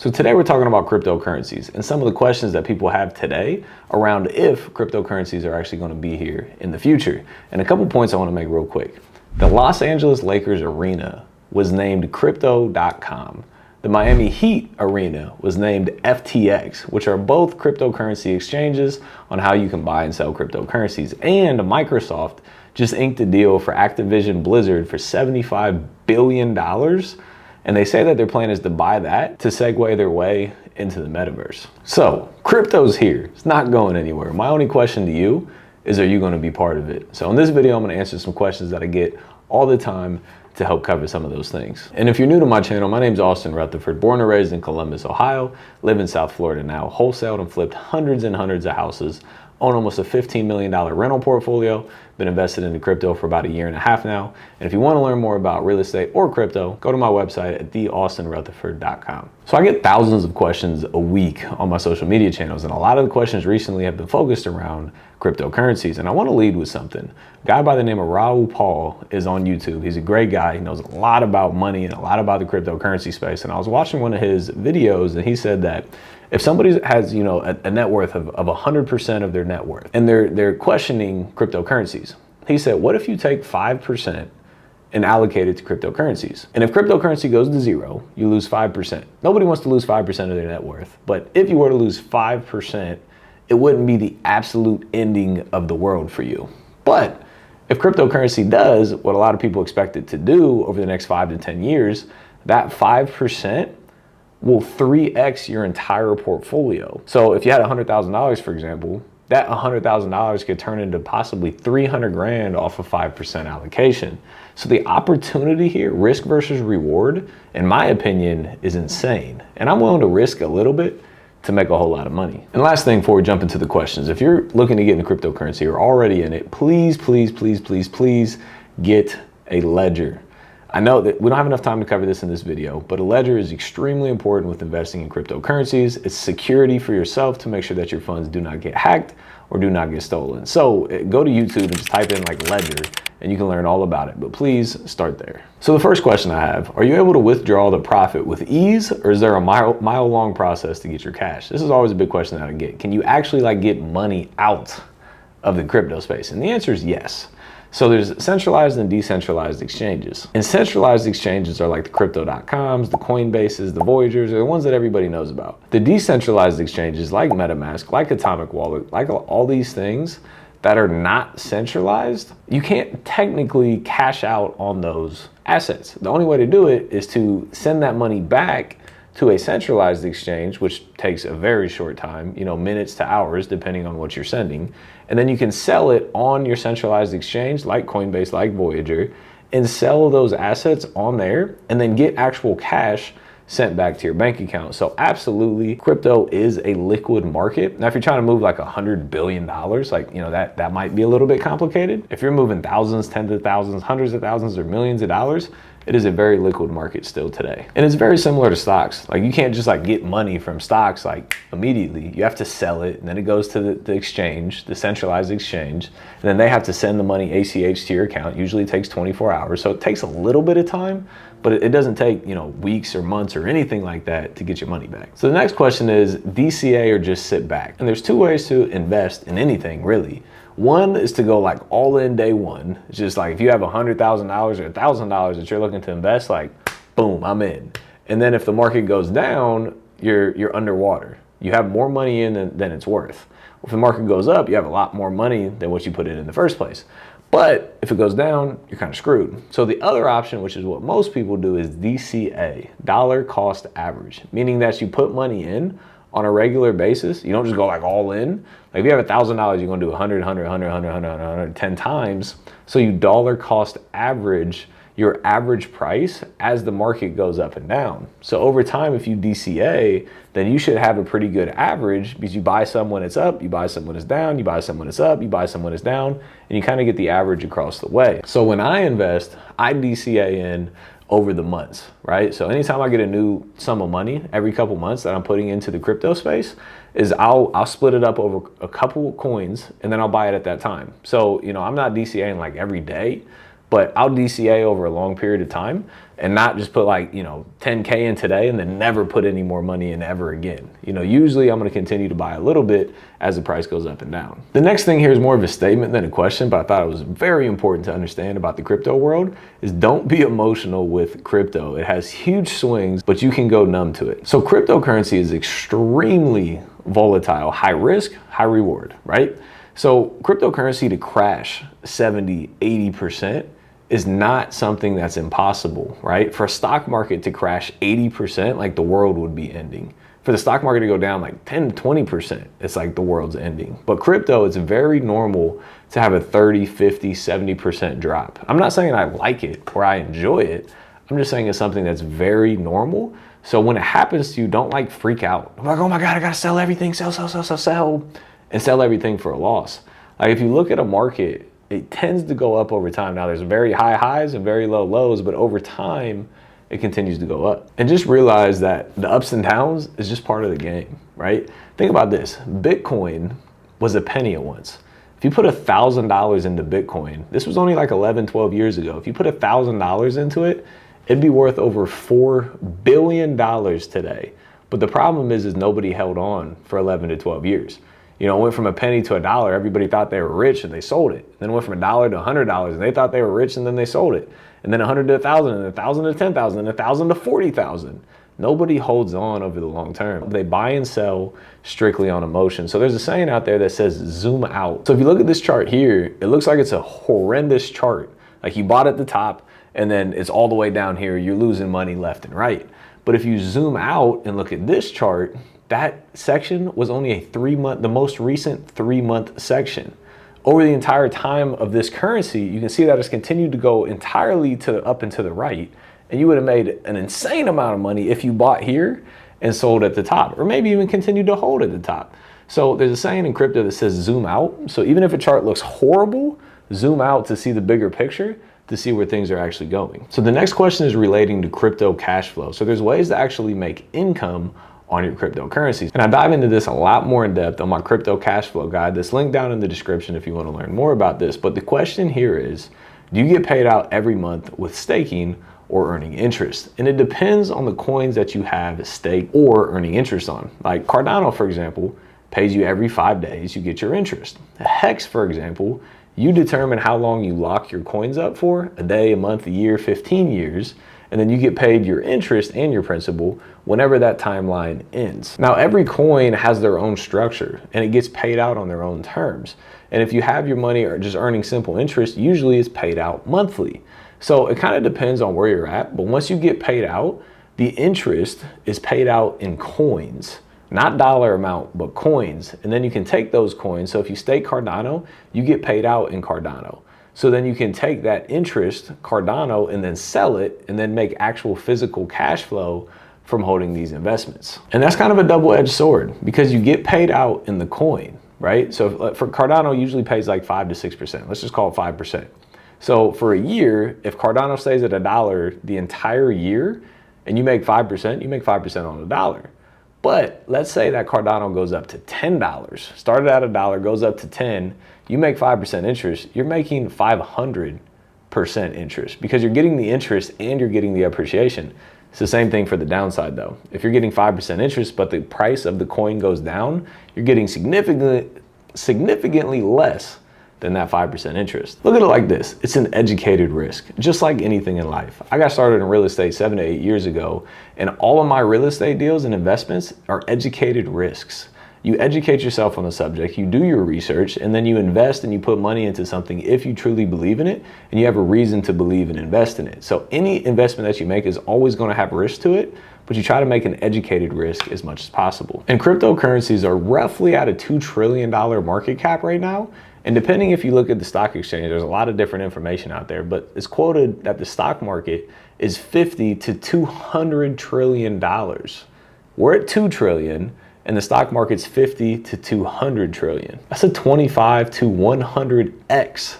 So today we're talking about cryptocurrencies and some of the questions that people have today around if cryptocurrencies are actually going to be here in the future. And a couple points I want to make real quick. The Los Angeles Lakers Arena was named Crypto.com. The Miami Heat Arena was named FTX, which are both cryptocurrency exchanges on how you can buy and sell cryptocurrencies. And Microsoft just inked a deal for Activision Blizzard for $75 billion. And they say that their plan is to buy that to segue their way into the metaverse. So crypto's here, it's not going anywhere. My only question to you is, are you going to be part of it? So in this video, I'm going to answer some questions that I get all the time to help cover some of those things. And if you're new to my channel, my name's Austin Rutherford, born and raised in Columbus, Ohio, live in South Florida now, wholesaled and flipped hundreds and hundreds of houses, own almost a $15 million rental portfolio, been invested into crypto for about 1.5 years now. And if you want to learn more about real estate or crypto, go to my website at theaustinrutherford.com. So I get thousands of questions a week on my social media channels, and a lot of the questions recently have been focused around cryptocurrencies. And I want to lead with something. A guy by the name of Raul Paul is on YouTube. He's a great guy. He knows a lot about money and a lot about the cryptocurrency space. And I was watching one of his videos, and he said that if somebody has, a net worth of 100% of their net worth, and they're questioning cryptocurrencies, he said, what if you take 5% and allocate it to cryptocurrencies? And if cryptocurrency goes to zero, you lose 5%. Nobody wants to lose 5% of their net worth. But if you were to lose 5%, it wouldn't be the absolute ending of the world for you. But if cryptocurrency does what a lot of people expect it to do over the next 5 to 10 years, that 5% will 3x your entire portfolio. So if you had $100,000, for example, that $100,000 could turn into possibly 300 grand off of 5% allocation. So the opportunity here, risk versus reward, in my opinion, is insane. And I'm willing to risk a little bit to make a whole lot of money. And last thing before we jump into the questions, if you're looking to get into cryptocurrency or already in it, please, please, please, please, please get a ledger. I know that we don't have enough time to cover this in this video, but a ledger is extremely important with investing in cryptocurrencies. It's security for yourself to make sure that your funds do not get hacked or do not get stolen. So go to YouTube and just type in like ledger and you can learn all about it, but please start there. So the first question I have, are you able to withdraw the profit with ease, or is there a mile long process to get your cash? This is always a big question that I get. Can you actually get money out of the crypto space? And the answer is yes. So there's centralized and decentralized exchanges. And centralized exchanges are like the crypto.coms, the Coinbases, the Voyagers, are the ones that everybody knows about. The decentralized exchanges like MetaMask, like Atomic Wallet, like all these things that are not centralized, you can't technically cash out on those assets. The only way to do it is to send that money back to a centralized exchange, which takes a very short time, minutes to hours, depending on what you're sending. And then you can sell it on your centralized exchange, like Coinbase, like Voyager, and sell those assets on there, and then get actual cash sent back to your bank account. So absolutely, crypto is a liquid market. Now, if you're trying to move like $100 billion, that might be a little bit complicated. If you're moving thousands, tens of thousands, hundreds of thousands, or millions of dollars, it is a very liquid market still today. And it's very similar to stocks. You can't just get money from stocks immediately. You have to sell it, and then it goes to the exchange, the centralized exchange, and then they have to send the money ACH to your account. Usually it takes 24 hours. So it takes a little bit of time, but it doesn't take, weeks or months or anything like that to get your money back. So the next question is DCA or just sit back? And there's two ways to invest in anything, really. One is to go all in day one. It's just if you have $100,000 or $1,000 that you're looking to invest, boom, I'm in. And then if the market goes down, you're underwater. You have more money in than it's worth. If the market goes up, you have a lot more money than what you put in the first place. But if it goes down, you're kind of screwed. So the other option, which is what most people do, is DCA, dollar cost average, meaning that you put money in on a regular basis. You don't just go all in. If you have $1,000, you're gonna do 100, 10 times. So you dollar cost average your average price as the market goes up and down. So over time, if you DCA, then you should have a pretty good average, because you buy some when it's up, you buy some when it's down, you buy some when it's up, you buy some when it's down, and you kind of get the average across the way. So when I invest, I DCA in over the months, right? So anytime I get a new sum of money every couple months that I'm putting into the crypto space, is I'll split it up over a couple coins, and then I'll buy it at that time. So, I'm not DCAing every day, but I'll DCA over a long period of time and not just put like, 10K in today and then never put any more money in ever again. Usually I'm going to continue to buy a little bit as the price goes up and down. The next thing here is more of a statement than a question, but I thought it was very important to understand about the crypto world is don't be emotional with crypto. It has huge swings, but you can go numb to it. So cryptocurrency is extremely volatile, high risk, high reward, right? So cryptocurrency to crash 70, 80% is not something that's impossible, right? For a stock market to crash 80%, like the world would be ending. For the stock market to go down like 10 to 20%, it's like the world's ending. But crypto, it's very normal to have a 30, 50, 70% drop. I'm not saying I like it or I enjoy it. I'm just saying it's something that's very normal. So when it happens to you, don't like freak out. I'm like, oh my God, I gotta sell everything, sell, and sell everything for a loss. Like if you look at a market, it tends to go up over time. Now there's very high highs and very low lows, but over time, it continues to go up. And just realize that the ups and downs is just part of the game, right? Think about this. Bitcoin was a penny at once. If you put $1,000 into Bitcoin, this was only like 11, 12 years ago. If you put $1,000 into it, it'd be worth over $4 billion today. But the problem is nobody held on for 11 to 12 years. It went from a penny to $1. Everybody thought they were rich and they sold it. Then it went from $1 to $100 and they thought they were rich and then they sold it. And then 100 to 1,000 and 1,000 to 10,000 and 1,000 to 40,000. Nobody holds on over the long term. They buy and sell strictly on emotion. So there's a saying out there that says zoom out. So if you look at this chart here, it looks like it's a horrendous chart. Like you bought at the top and then it's all the way down here. You're losing money left and right. But if you zoom out and look at this chart, that section was only a 3-month, the most recent 3-month section. Over the entire time of this currency, you can see that it's continued to go entirely up and to the right. And you would have made an insane amount of money if you bought here and sold at the top, or maybe even continued to hold at the top. So there's a saying in crypto that says zoom out. So even if a chart looks horrible, zoom out to see the bigger picture, to see where things are actually going. So the next question is relating to crypto cash flow. So there's ways to actually make income on your cryptocurrencies. And I dive into this a lot more in depth on my crypto cash flow guide that's linked down in the description if you want to learn more about this. But the question here is, do you get paid out every month with staking or earning interest? And it depends on the coins that you have staked or earning interest on. Like Cardano, for example, pays you every 5 days, you get your interest. Hex, for example, you determine how long you lock your coins up for, a day, a month, a year, 15 years, and then you get paid your interest and your principal whenever that timeline ends. Now, every coin has their own structure and it gets paid out on their own terms. And if you have your money or just earning simple interest, usually it's paid out monthly. So it kind of depends on where you're at, but once you get paid out, the interest is paid out in coins, not dollar amount, but coins. And then you can take those coins. So if you stake Cardano, you get paid out in Cardano. So then you can take that interest, Cardano, and then sell it and then make actual physical cash flow from holding these investments. And that's kind of a double-edged sword because you get paid out in the coin, right? So for Cardano, usually pays like 5 to 6%. Let's just call it 5%. So for a year, if Cardano stays at $1 the entire year and you make 5%, you make 5% on $1. But let's say that Cardano goes up to $10, started at $1, goes up to 10, you make 5% interest, you're making 500% interest because you're getting the interest and you're getting the appreciation. It's the same thing for the downside though. If you're getting 5% interest, but the price of the coin goes down, you're getting significantly less than that 5% interest. Look at it like this. It's an educated risk, just like anything in life. I got started in real estate 7 to 8 years ago, and all of my real estate deals and investments are educated risks. You educate yourself on the subject, you do your research, and then you invest and you put money into something if you truly believe in it and you have a reason to believe and invest in it. So any investment that you make is always going to have risk to it, but you try to make an educated risk as much as possible. And cryptocurrencies are roughly at a $2 trillion market cap right now. And depending if you look at the stock exchange, there's a lot of different information out there, but it's quoted that the stock market is $50 to $200 trillion. We're at 2 trillion and the stock market's 50 to 200 trillion. That's a 25 to 100x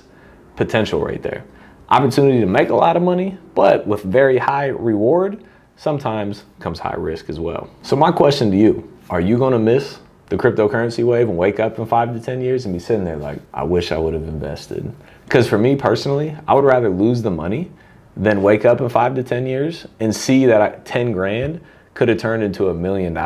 potential right there. Opportunity to make a lot of money, but with very high reward, sometimes comes high risk as well. So my question to you, are you gonna miss the the cryptocurrency wave and wake up in 5 to 10 years and be sitting there like, I wish I would have invested. Because for me personally, I would rather lose the money than wake up in 5 to 10 years and see that 10 grand could have turned into $1 million.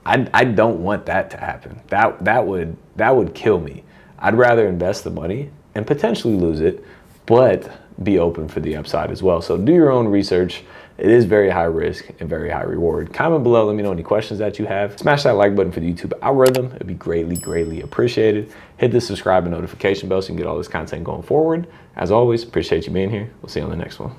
I don't want that to happen. That would kill me. I'd rather invest the money and potentially lose it, but be open for the upside as well. So do your own research. It is very high risk and very high reward. Comment below, let me know any questions that you have. Smash that like button for the YouTube algorithm. It'd be greatly appreciated. Hit the subscribe and notification bell so you can get all this content going forward. As always, appreciate you being here. We'll see you on the next one.